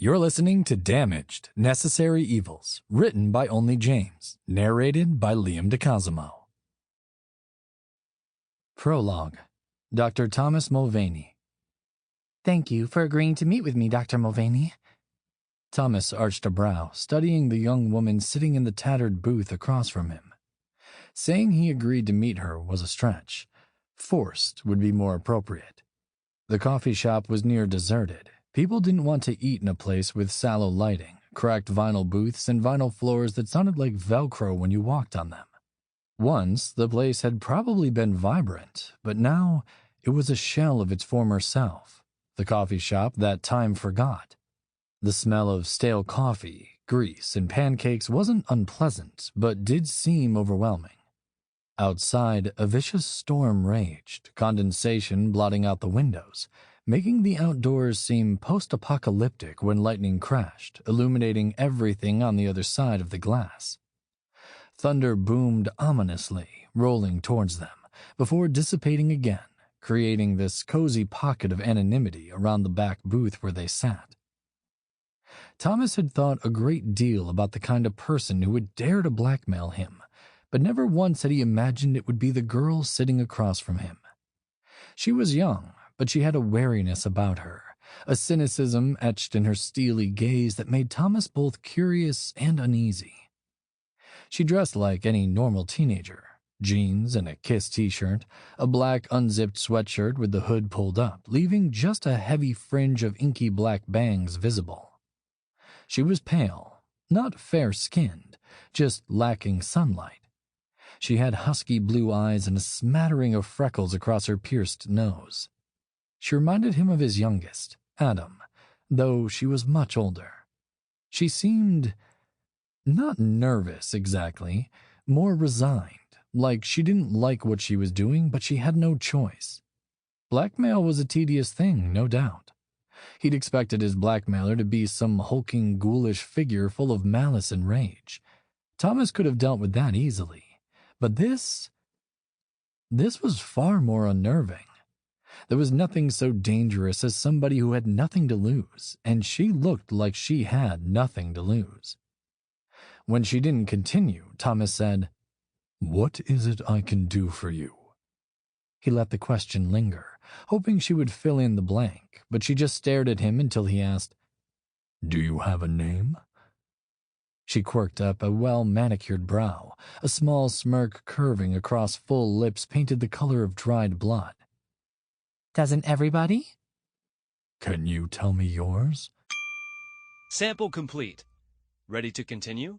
You're listening to Damaged, Necessary Evils, written by Onley James, narrated by DiCosimo. Prologue. Dr. Thomas Mulvaney. Thank you for agreeing to meet with me, Dr. Mulvaney. Thomas arched a brow, studying the young woman sitting in the tattered booth across from him. Saying he agreed to meet her was a stretch. Forced would be more appropriate. The coffee shop was near deserted. People didn't want to eat in a place with sallow lighting, cracked vinyl booths, and vinyl floors that sounded like Velcro when you walked on them. Once, the place had probably been vibrant, but now it was a shell of its former self, the coffee shop that time forgot. The smell of stale coffee, grease, and pancakes wasn't unpleasant, but did seem overwhelming. Outside, a vicious storm raged, condensation blotting out the windows, making the outdoors seem post-apocalyptic when lightning crashed, illuminating everything on the other side of the glass. Thunder boomed ominously, rolling towards them, before dissipating again, creating this cozy pocket of anonymity around the back booth where they sat. Thomas had thought a great deal about the kind of person who would dare to blackmail him, but never once had he imagined it would be the girl sitting across from him. She was young, but she had a wariness about her, a cynicism etched in her steely gaze that made Thomas both curious and uneasy. She dressed like any normal teenager, jeans and a Kiss t-shirt, a black unzipped sweatshirt with the hood pulled up, leaving just a heavy fringe of inky black bangs visible. She was pale, not fair-skinned, just lacking sunlight. She had husky blue eyes and a smattering of freckles across her pierced nose. She reminded him of his youngest, Adam, though she was much older. She seemed not nervous exactly, more resigned, like she didn't like what she was doing, but she had no choice. Blackmail was a tedious thing, no doubt. He'd expected his blackmailer to be some hulking, ghoulish figure full of malice and rage. Thomas could have dealt with that easily, but this was far more unnerving. There was nothing so dangerous as somebody who had nothing to lose, and she looked like she had nothing to lose. When she didn't continue, Thomas said, "What is it I can do for you?" He let the question linger, hoping she would fill in the blank, but she just stared at him until he asked, "Do you have a name?" She quirked up a well-manicured brow, a small smirk curving across full lips painted the color of dried blood. Doesn't everybody? Can you tell me yours? Sample complete. Ready to continue?